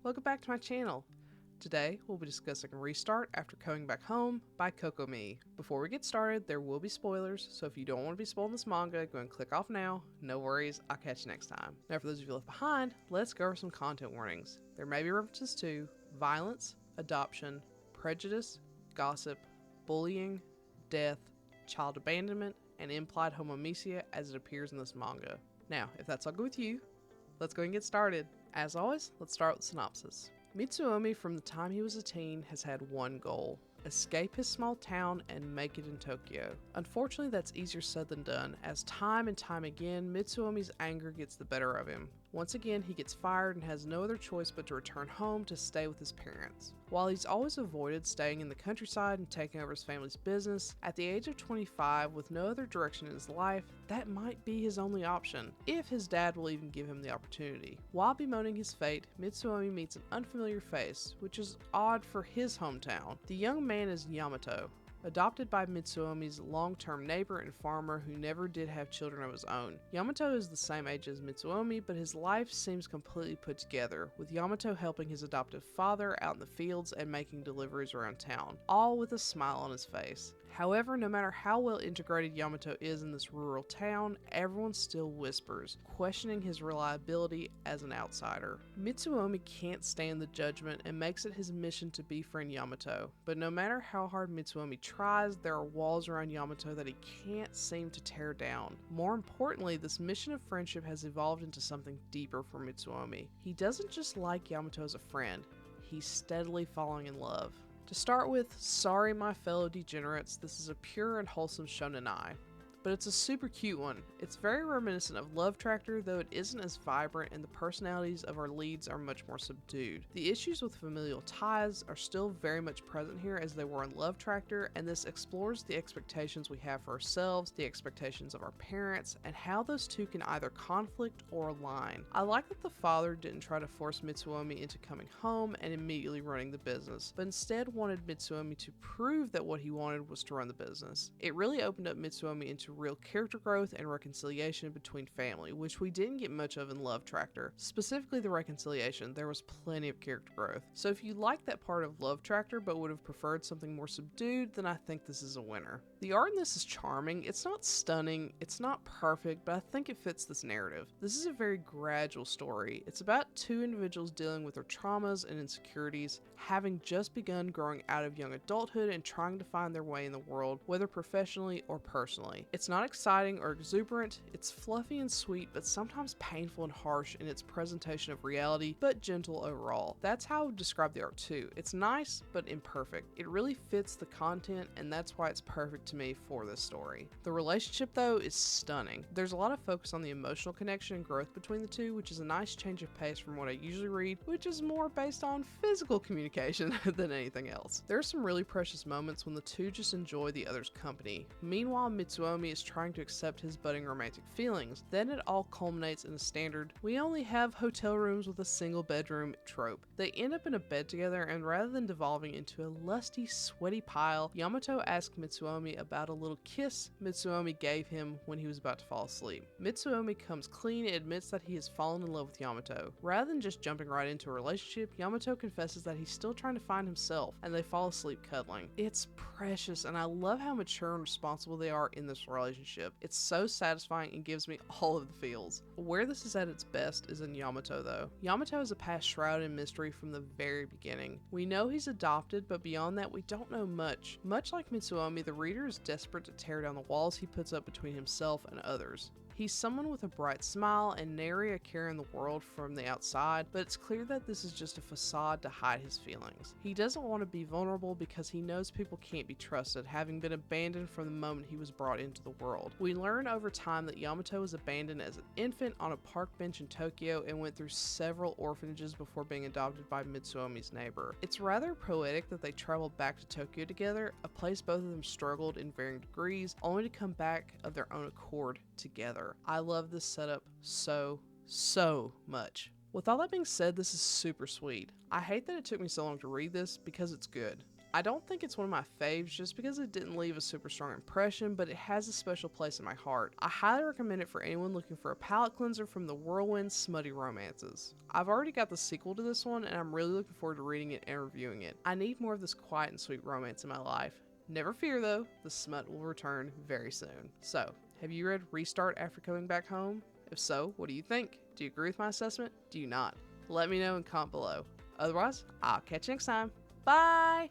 welcome back to my channel. Today, we'll be discussing Restart After Coming Back Home by cocomi. Before we get started, there will be spoilers, so if you don't want to be spoiled in this manga, go and click off now. No worries, I'll catch you next time. Now for those of you left behind, let's go over some content warnings. There may be references to violence, adoption, prejudice, gossip, bullying, death, child abandonment, and implied homomesia as it appears in this manga. Now, if that's all good with you, let's go and get started. As always, let's start with the synopsis. Mitsuomi, from the time he was a teen, has had one goal: escape his small town and make it in Tokyo. Unfortunately, that's easier said than done, as time and time again, Mitsuomi's anger gets the better of him. Once again, he gets fired and has no other choice but to return home to stay with his parents. While he's always avoided staying in the countryside and taking over his family's business, at the age of 25, with no other direction in his life, that might be his only option, if his dad will even give him the opportunity. While bemoaning his fate, Mitsuomi meets an unfamiliar face, which is odd for his hometown. The young man is Yamato, adopted by Mitsuomi's long-term neighbor and farmer who never did have children of his own. Yamato is the same age as Mitsuomi, but his life seems completely put together, with Yamato helping his adoptive father out in the fields and making deliveries around town, all with a smile on his face. However, no matter how well integrated Yamato is in this rural town, everyone still whispers, questioning his reliability as an outsider. Mitsuomi can't stand the judgment and makes it his mission to befriend Yamato, but no matter how hard Mitsuomi tries, there are walls around Yamato that he can't seem to tear down. More importantly, this mission of friendship has evolved into something deeper for Mitsuomi. He doesn't just like Yamato as a friend, he's steadily falling in love. To start with, sorry my fellow degenerates, this is a pure and wholesome Shounen-ai. But it's a super cute one. It's very reminiscent of Love Tractor, though it isn't as vibrant and the personalities of our leads are much more subdued. The issues with familial ties are still very much present here as they were in Love Tractor, and this explores the expectations we have for ourselves, the expectations of our parents, and how those two can either conflict or align. I like that the father didn't try to force Mitsuomi into coming home and immediately running the business, but instead wanted Mitsuomi to prove that what he wanted was to run the business. It really opened up Mitsuomi into real character growth and reconciliation between family, which we didn't get much of in Love Tractor. Specifically the reconciliation, there was plenty of character growth. So if you like that part of Love Tractor but would have preferred something more subdued, then I think this is a winner. The art in this is charming. It's not stunning, it's not perfect, but I think it fits this narrative. This is a very gradual story. It's about two individuals dealing with their traumas and insecurities, having just begun growing out of young adulthood and trying to find their way in the world, whether professionally or personally. It's not exciting or exuberant, it's fluffy and sweet, but sometimes painful and harsh in its presentation of reality, but gentle overall. That's how I would describe the art too. It's nice, but imperfect. It really fits the content, and that's why it's perfect to me for this story. The relationship, though, is stunning. There's a lot of focus on the emotional connection and growth between the two, which is a nice change of pace from what I usually read, which is more based on physical communication than anything else. There are some really precious moments when the two just enjoy the other's company. Meanwhile, Mitsuomi is trying to accept his budding romantic feelings. Then it all culminates in a standard "we only have hotel rooms with a single bedroom" trope. They end up in a bed together, and rather than devolving into a lusty, sweaty pile, Yamato asks Mitsuomi about a little kiss Mitsuomi gave him when he was about to fall asleep. Mitsuomi comes clean and admits that he has fallen in love with Yamato. Rather than just jumping right into a relationship, Yamato confesses that he's still trying to find himself, and they fall asleep cuddling. It's precious, and I love how mature and responsible they are in this relationship. It's so satisfying and gives me all of the feels. Where this is at its best is in Yamato though. Yamato has a past shrouded in mystery from the very beginning. We know he's adopted, but beyond that we don't know much. Much like Mitsuomi, the reader is desperate to tear down the walls he puts up between himself and others. He's someone with a bright smile and nary a care in the world from the outside, but it's clear that this is just a facade to hide his feelings. He doesn't want to be vulnerable because he knows people can't be trusted, having been abandoned from the moment he was brought into the world. We learn over time that Yamato was abandoned as an infant on a park bench in Tokyo and went through several orphanages before being adopted by Mitsuomi's neighbor. It's rather poetic that they traveled back to Tokyo together, a place both of them struggled in varying degrees, only to come back of their own accord together. I love this setup so much. With all that being said, this is super sweet. I hate that it took me so long to read this because it's good. I don't think it's one of my faves just because it didn't leave a super strong impression, but it has a special place in my heart. I highly recommend it for anyone looking for a palate cleanser from the whirlwind smutty romances. I've already got the sequel to this one, and I'm really looking forward to reading it and reviewing it. I need more of this quiet and sweet romance in my life. Never fear though, the smut will return very soon. So, have you read Restart after coming back home? If so, what do you think? Do you agree with my assessment? Do you not? Let me know and comment below. Otherwise, I'll catch you next time. Bye!